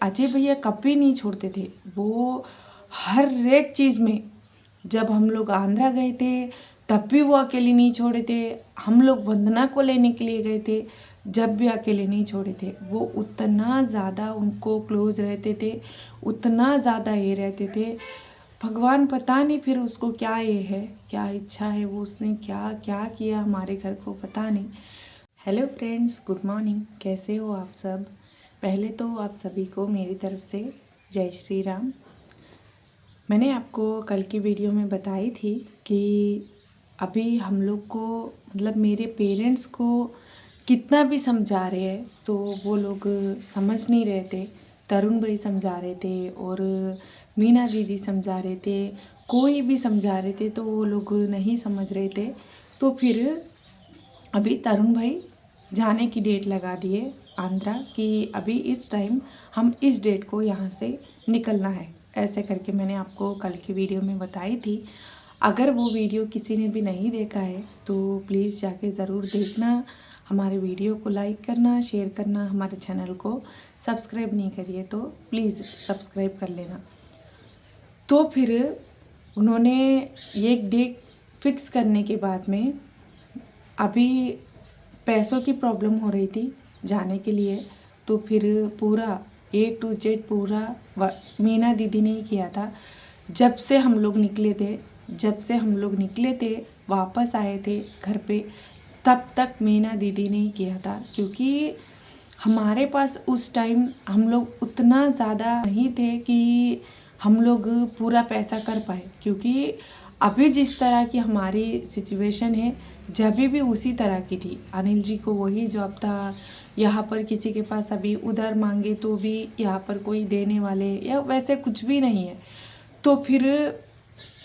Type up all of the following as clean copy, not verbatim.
अजय भैया कभी नहीं छोड़ते थे। वो हर एक चीज़ में, जब हम लोग आंध्रा गए थे तब भी वो अकेले नहीं छोड़े थे। हम लोग वंदना को लेने के लिए गए थे, जब भी अकेले नहीं छोड़े थे। वो उतना ज़्यादा उनको क्लोज रहते थे, उतना ज़्यादा ये रहते थे। भगवान पता नहीं फिर उसको क्या ये है, क्या इच्छा है, वो उसने क्या क्या किया हमारे घर को पता नहीं। Hello friends, good morning. कैसे हो आप सब? पहले तो आप सभी को मेरी तरफ से जय श्री राम। मैंने आपको कल की वीडियो में बताई थी कि अभी हम लोग को मतलब मेरे पेरेंट्स को कितना भी समझा रहे हैं तो वो लोग समझ नहीं रहे थे। तरुण भाई समझा रहे थे और मीना दीदी समझा रहे थे, कोई भी समझा रहे थे तो वो लोग नहीं समझ रहे थे। तो फिर अभी तरुण भाई जाने की डेट लगा दिए आंध्रा कि अभी इस टाइम हम इस डेट को यहाँ से निकलना है। ऐसे करके मैंने आपको कल की वीडियो में बताई थी। अगर वो वीडियो किसी ने भी नहीं देखा है तो प्लीज़ जाके ज़रूर देखना। हमारे वीडियो को लाइक करना, शेयर करना, हमारे चैनल को सब्सक्राइब नहीं करिए तो प्लीज़ सब्सक्राइब कर लेना। तो फिर उन्होंने एक डेट फिक्स करने के बाद में अभी पैसों की प्रॉब्लम हो रही थी जाने के लिए। तो फिर पूरा A to Z पूरा मीना दीदी ने ही किया था। जब से हम लोग निकले थे वापस आए थे घर पे, तब तक मीना दीदी ने ही किया था। क्योंकि हमारे पास उस टाइम हम लोग उतना ज़्यादा नहीं थे कि हम लोग पूरा पैसा कर पाए। क्योंकि अभी जिस तरह की हमारी सिचुएशन है, जब भी उसी तरह की थी। अनिल जी को वही जॉब था, यहाँ पर किसी के पास अभी उधर मांगे तो भी यहाँ पर कोई देने वाले या वैसे कुछ भी नहीं है। तो फिर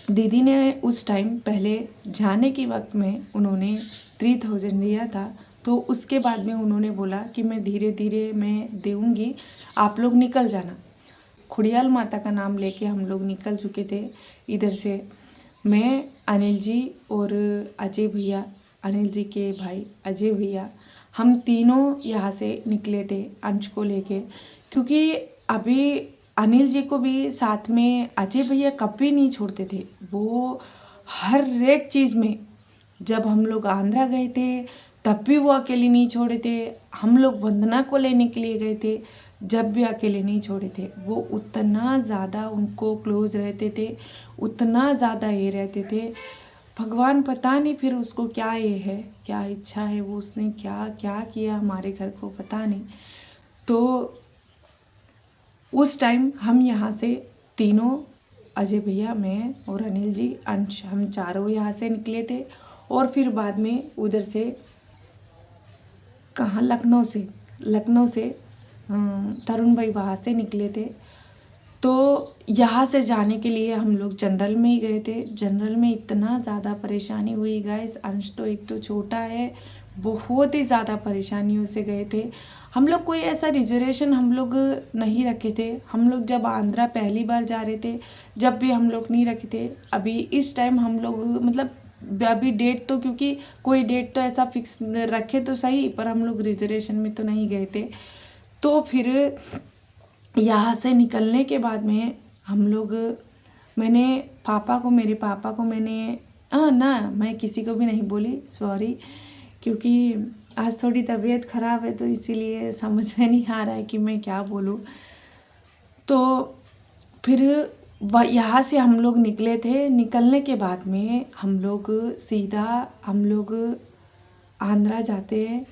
दीदी ने उस टाइम पहले जाने के वक्त में उन्होंने 3000 दिया था। तो उसके बाद में उन्होंने बोला कि मैं धीरे धीरे मैं दूँगी, आप लोग निकल जाना। खुड़ियाल माता का नाम लेके हम लोग निकल चुके थे इधर से। मैं, अनिल जी और अजय भैया, अनिल जी के भाई अजय भैया, हम तीनों यहाँ से निकले थे अंश को लेके। क्योंकि अभी अनिल जी को भी साथ में अजय भैया कभी नहीं छोड़ते थे। वो हर एक चीज़ में, जब हम लोग आंध्रा गए थे तब भी वो अकेले नहीं छोड़े थे। हम लोग वंदना को लेने के लिए गए थे, जब भी अकेले नहीं छोड़े थे। वो उतना ज़्यादा उनको क्लोज रहते थे, उतना ज़्यादा ये रहते थे। भगवान पता नहीं फिर उसको क्या ये है, क्या इच्छा है, वो उसने क्या क्या किया हमारे घर को पता नहीं। तो उस टाइम हम यहाँ से तीनों, अजय भैया, मैं और अनिल जी, अंश, हम चारों यहाँ से निकले थे। और फिर बाद में उधर से कहाँ, लखनऊ से तरुण भाई वहाँ से निकले थे। तो यहाँ से जाने के लिए हम लोग जनरल में ही गए थे। जनरल में इतना ज़्यादा परेशानी हुई गाइस। अंश तो एक तो छोटा है, बहुत ही ज़्यादा परेशानियों से गए थे हम लोग। कोई ऐसा रिजर्वेशन हम लोग नहीं रखे थे। हम लोग जब आंध्रा पहली बार जा रहे थे, जब भी हम लोग नहीं रखे थे। अभी इस टाइम हम लोग मतलब अभी डेट तो, क्योंकि कोई डेट तो ऐसा फिक्स रखे तो सही, पर हम लोग रिजर्वेशन में तो नहीं गए थे। तो फिर यहाँ से निकलने के बाद में हम लोग, मैंने मेरे पापा को मैंने मैं किसी को भी नहीं बोली, सॉरी। क्योंकि आज थोड़ी तबीयत ख़राब है तो इसीलिए समझ में नहीं आ रहा है कि मैं क्या बोलूँ। तो फिर यहाँ से हम लोग निकले थे। निकलने के बाद में हम लोग आंध्रा जाते हैं।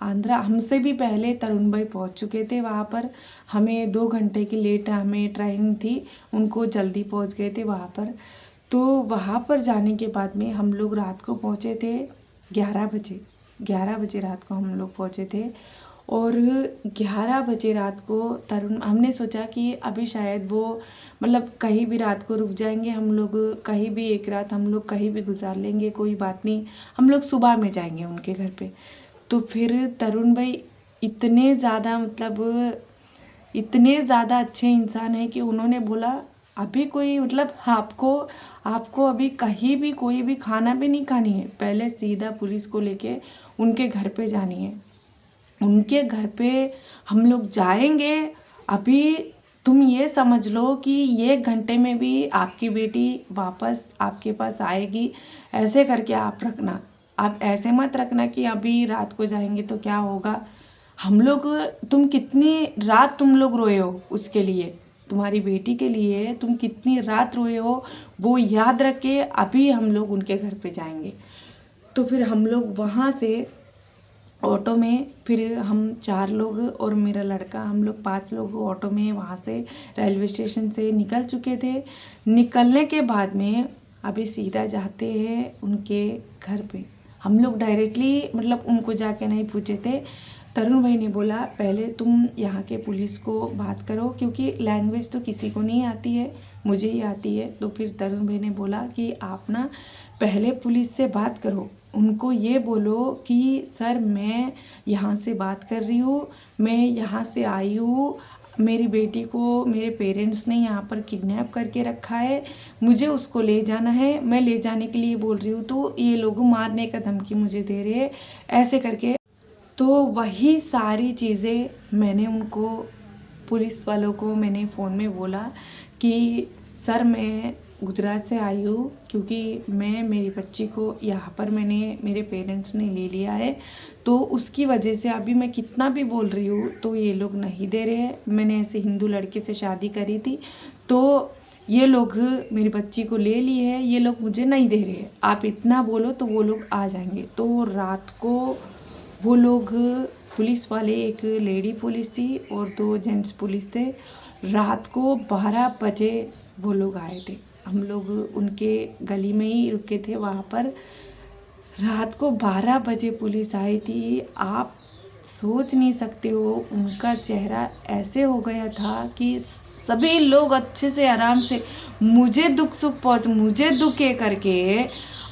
आंध्रा हमसे भी पहले तरुण भाई पहुँच चुके थे वहाँ पर। हमें 2 घंटे की लेट हमें ट्रेन थी, उनको जल्दी पहुँच गए थे वहाँ पर। तो वहाँ पर जाने के बाद में हम लोग रात को पहुँचे थे 11 बजे रात को हम लोग पहुँचे थे। और 11 बजे रात को हमने सोचा कि अभी शायद वो मतलब कहीं भी रात को रुक जाएंगे हम लोग, कहीं भी एक रात हम लोग कहीं भी गुजार लेंगे, कोई बात नहीं, हम लोग सुबह में जाएंगे उनके घर पे। तो फिर तरुण भाई इतने ज़्यादा अच्छे इंसान हैं कि उन्होंने बोला अभी कोई मतलब आपको अभी कहीं भी कोई भी खाना भी नहीं खानी है, पहले सीधा पुलिस को लेके उनके घर पे जानी है। उनके घर पे हम लोग जाएंगे अभी तुम ये समझ लो कि 1 घंटे में भी आपकी बेटी वापस आपके पास आएगी, ऐसे करके आप रखना। आप ऐसे मत रखना कि अभी रात को जाएंगे तो क्या होगा। हम लोग, तुम कितनी रात तुम लोग रोए हो उसके लिए, तुम्हारी बेटी के लिए तुम कितनी रात रोए हो, वो याद रख के अभी हम लोग उनके घर पे जाएंगे। तो फिर हम लोग वहाँ से ऑटो में, फिर हम 4 लोग और मेरा लड़का, हम लोग 5 लोग ऑटो में वहाँ से रेलवे स्टेशन से निकल चुके थे। निकलने के बाद में अभी सीधा जाते हैं उनके घर पे। हम लोग डायरेक्टली मतलब उनको जाके नहीं पूछे थे। तरुण भाई ने बोला पहले तुम यहाँ के पुलिस को बात करो, क्योंकि लैंग्वेज तो किसी को नहीं आती है, मुझे ही आती है। तो फिर तरुण भाई ने बोला कि आप ना पहले पुलिस से बात करो, उनको ये बोलो कि सर मैं यहाँ से बात कर रही हूँ, मैं यहाँ से आई हूँ, मेरी बेटी को मेरे पेरेंट्स ने यहाँ पर किडनैप करके रखा है, मुझे उसको ले जाना है, मैं ले जाने के लिए बोल रही हूँ, तो ये लोग मारने का धमकी मुझे दे रहे हैं, ऐसे करके। तो वही सारी चीज़ें मैंने उनको, पुलिस वालों को मैंने फ़ोन में बोला कि सर मैं गुजरात से आई हूँ, क्योंकि मेरी बच्ची को यहाँ पर मेरे पेरेंट्स ने ले लिया है, तो उसकी वजह से अभी मैं कितना भी बोल रही हूँ तो ये लोग नहीं दे रहे हैं। मैंने ऐसे हिंदू लड़के से शादी करी थी, तो ये लोग मेरी बच्ची को ले लिए हैं, ये लोग मुझे नहीं दे रहे हैं, आप इतना बोलो तो वो लोग आ जाएंगे। तो रात को वो लोग, पुलिस वाले, एक लेडी पुलिस थी और 2 जेंट्स पुलिस थे, रात को 12 बजे वो लोग आए थे। हम लोग उनके गली में ही रुके थे वहाँ पर। रात को 12 बजे पुलिस आई थी। आप सोच नहीं सकते हो, उनका चेहरा ऐसे हो गया था कि सभी लोग अच्छे से आराम से, मुझे दुख है करके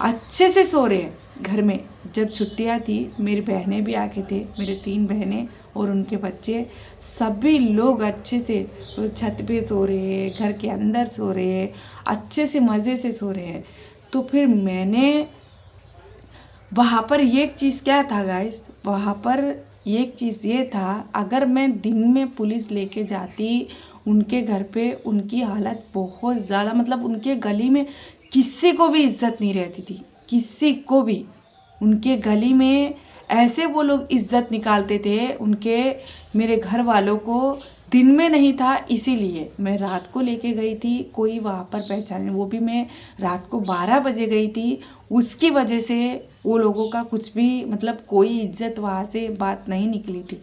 अच्छे से सो रहे हैं घर में। जब छुट्टियां थी, मेरी बहनें भी आके थे, मेरे 3 बहनें और उनके बच्चे, सभी लोग अच्छे से छत पे सो रहे हैं, घर के अंदर सो रहे हैं, अच्छे से मज़े से सो रहे हैं। तो फिर मैंने वहाँ पर एक चीज़ क्या था गाइस, वहाँ पर एक चीज़ ये था, अगर मैं दिन में पुलिस लेके जाती उनके घर पे, उनकी हालत बहुत ज़्यादा, मतलब उनके गली में किसी को भी इज्जत नहीं रहती थी, किसी को भी। उनके गली में ऐसे वो लोग इज्जत निकालते थे उनके, मेरे घर वालों को। दिन में नहीं था, इसीलिए मैं रात को लेके गई थी, कोई वहाँ पर पहचाने, वो भी मैं रात को 12 बजे गई थी, उसकी वजह से वो लोगों का कुछ भी मतलब कोई इज्जत वहाँ से बात नहीं निकली थी।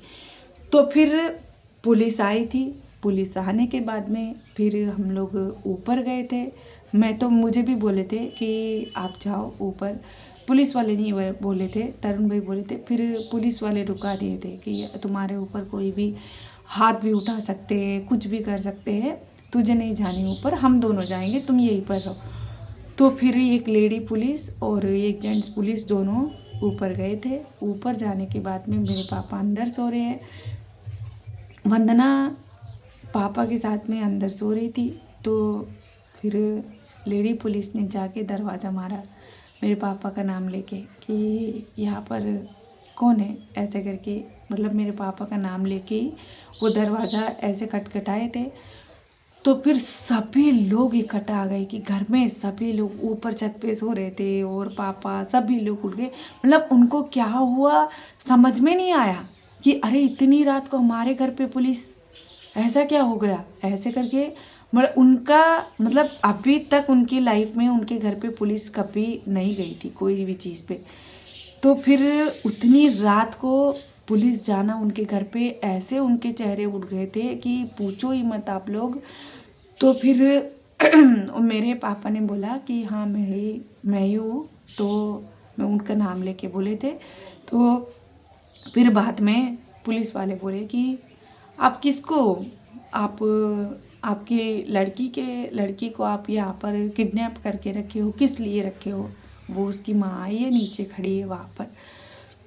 तो फिर पुलिस आई थी, पुलिस आने के बाद में फिर हम लोग ऊपर गए थे। मुझे भी बोले थे कि आप जाओ ऊपर, पुलिस वाले नहीं बोले थे, तरुण भाई बोले थे। फिर पुलिस वाले रुका दिए थे कि तुम्हारे ऊपर कोई भी हाथ भी उठा सकते हैं, कुछ भी कर सकते हैं, तुझे नहीं जाने ऊपर, हम दोनों जाएंगे, तुम यहीं पर रहो। तो फिर एक लेडी पुलिस और एक जेंट्स पुलिस दोनों ऊपर गए थे। ऊपर जाने के बाद में मेरे पापा अंदर सो रहे हैं, वंदना पापा के साथ में अंदर सो रही थी। तो फिर लेडी पुलिस ने जाके दरवाज़ा मारा मेरे पापा का नाम लेके कि यहाँ पर कौन है, ऐसे करके, मतलब मेरे पापा का नाम लेके ही वो दरवाज़ा ऐसे खटखटाए थे। तो फिर सभी लोग इकट्ठा आ गए कि घर में सभी लोग ऊपर छत पे सो रहे थे और पापा सभी लोग उठ गए। मतलब उनको क्या हुआ समझ में नहीं आया कि अरे इतनी रात को हमारे घर पे पुलिस, ऐसा क्या हो गया, ऐसे करके। मतलब उनका, मतलब अभी तक उनकी लाइफ में उनके घर पे पुलिस कभी नहीं गई थी कोई भी चीज़ पे। तो फिर उतनी रात को पुलिस जाना उनके घर पे, ऐसे उनके चेहरे उठ गए थे कि पूछो ही मत आप लोग। तो फिर मेरे पापा ने बोला कि हाँ मैं ही हूँ, तो मैं उनका नाम लेके बोले थे। तो फिर बाद में पुलिस वाले बोले कि आप किसको, आपकी लड़की को आप यहाँ पर किडनैप करके रखे हो, किस लिए रखे हो। वो उसकी माँ आई है, नीचे खड़ी है वहाँ पर।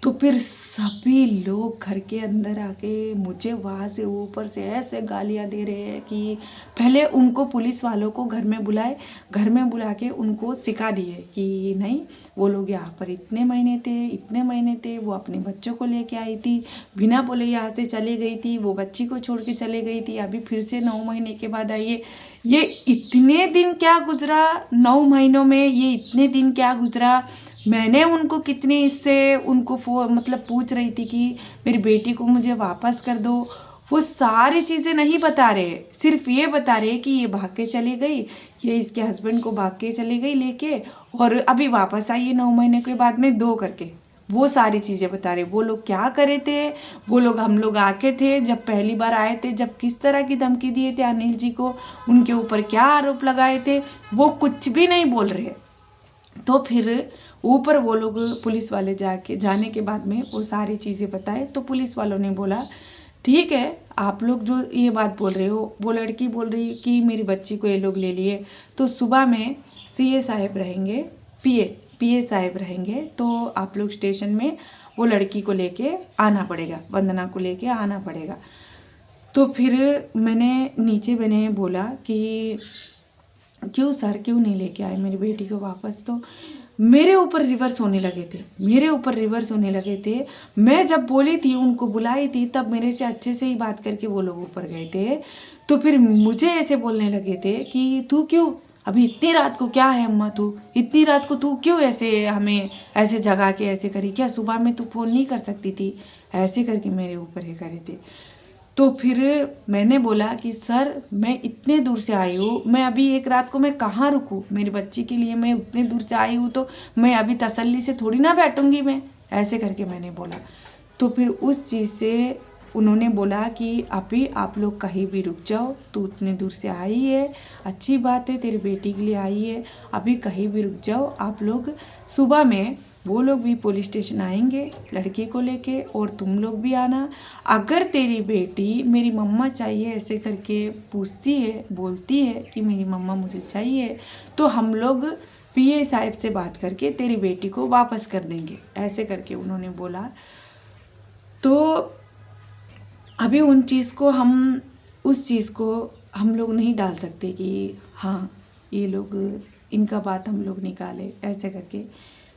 तो फिर सभी लोग घर के अंदर आके मुझे वहाँ से ऊपर से ऐसे गालियाँ दे रहे हैं कि पहले उनको पुलिस वालों को घर में बुलाए, घर में बुला के उनको सिखा दिए कि नहीं, वो लोग यहाँ पर इतने महीने थे, वो अपने बच्चों को लेके आई थी, बिना बोले यहाँ से चली गई थी, वो बच्ची को छोड़ के चले गई थी, अभी फिर से 9 महीने के बाद आई है। ये इतने दिन क्या गुजरा 9 महीनों में, ये इतने दिन क्या गुजरा। मैंने उनको कितने इससे उनको मतलब पूछ रही थी कि मेरी बेटी को मुझे वापस कर दो। वो सारी चीज़ें नहीं बता रहे, सिर्फ ये बता रहे कि ये भाग के चली गई, ये इसके हस्बैंड को भाग के चली गई लेके, और अभी वापस आई है 9 महीने के बाद में 2 करके। वो सारी चीज़ें बता रहे। वो लोग क्या करे थे, वो लोग हम लोग आके थे जब पहली बार आए थे, जब किस तरह की धमकी दिए थे अनिल जी को, उनके ऊपर क्या आरोप लगाए थे, वो कुछ भी नहीं बोल रहे। तो फिर ऊपर वो लोग पुलिस वाले जाने के बाद में वो सारी चीज़ें बताए। तो पुलिस वालों ने बोला ठीक है, आप लोग जो ये बात बोल रहे हो, वो लड़की बोल रही है कि मेरी बच्ची को ये लोग ले लिए, तो सुबह में सीए साहब रहेंगे, पीए साहब रहेंगे, तो आप लोग स्टेशन में वो लड़की को लेके आना पड़ेगा, वंदना को लेके आना पड़ेगा। तो फिर मैंने बोला कि क्यों सर, क्यों नहीं लेके आए मेरी बेटी को वापस। तो मेरे ऊपर रिवर्स होने लगे थे। मैं जब बोली थी, उनको बुलाई थी, तब मेरे से अच्छे से ही बात करके वो लोग ऊपर गए थे। तो फिर मुझे ऐसे बोलने लगे थे कि तू क्यों, अभी इतनी रात को क्या है अम्मा, तू इतनी रात को तू क्यों ऐसे हमें ऐसे जगा के ऐसे करी, क्या सुबह में तू फ़ोन नहीं कर सकती थी, ऐसे करके मेरे ऊपर ये करे थे। तो फिर मैंने बोला कि सर, मैं इतने दूर से आई हूँ, मैं अभी एक रात को मैं कहाँ रुकूँ, मेरी बच्ची के लिए मैं उतने दूर से आई हूँ, तो मैं अभी तसल्ली से थोड़ी ना बैठूँगी मैं, ऐसे करके मैंने बोला। तो फिर उस चीज़ से उन्होंने बोला कि अभी आप लोग कहीं भी रुक जाओ, तू उतने दूर से आई है, अच्छी बात है, तेरी बेटी के लिए आई है, अभी कहीं भी रुक जाओ आप लोग। सुबह में वो लोग भी पुलिस स्टेशन आएंगे लड़के को लेके, और तुम लोग भी आना। अगर तेरी बेटी मेरी मम्मा चाहिए ऐसे करके पूछती है, बोलती है कि मेरी मम्मा मुझे चाहिए, तो हम लोग पीए साहब से बात करके तेरी बेटी को वापस कर देंगे, ऐसे करके उन्होंने बोला। तो अभी उस चीज़ को हम लोग नहीं डाल सकते कि हाँ, ये लोग इनका बात हम लोग निकाले, ऐसे करके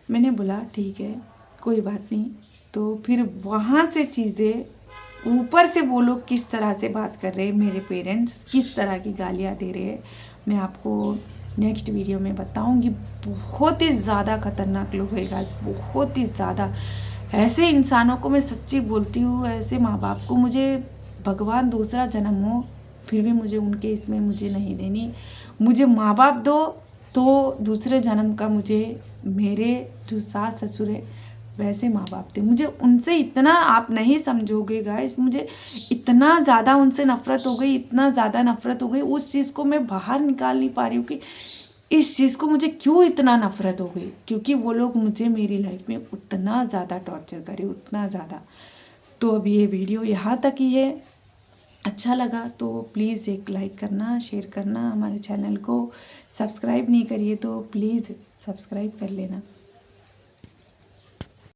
मैंने बोला ठीक है, कोई बात नहीं। तो फिर वहाँ से चीज़ें ऊपर से वो लोग किस तरह से बात कर रहे हैं, मेरे पेरेंट्स किस तरह की गालियाँ दे रहे हैं, मैं आपको नेक्स्ट वीडियो में बताऊंगी। बहुत ही ज़्यादा खतरनाक लोग है गाइस, बहुत ही ज़्यादा। ऐसे इंसानों को मैं सच्ची बोलती हूँ, ऐसे माँ बाप को मुझे भगवान दूसरा जन्म हो फिर भी मुझे उनके इसमें मुझे नहीं देनी। मुझे माँ बाप दो तो दूसरे जन्म का मुझे मेरे जो सास ससुर है वैसे माँ बाप थे। मुझे उनसे इतना आप नहीं समझोगे गाइस, मुझे इतना ज़्यादा उनसे नफ़रत हो गई, इतना ज़्यादा नफ़रत हो गई, उस चीज़ को मैं बाहर निकाल नहीं पा रही हूँ कि इस चीज़ को मुझे क्यों इतना नफ़रत हो गई, क्योंकि वो लोग मुझे मेरी लाइफ में उतना ज़्यादा टॉर्चर करे, उतना ज़्यादा। तो अभी ये वीडियो यहाँ तक ही है। अच्छा लगा तो प्लीज़ एक लाइक करना, शेयर करना, हमारे चैनल को सब्सक्राइब नहीं करिए तो प्लीज़ सब्सक्राइब कर लेना।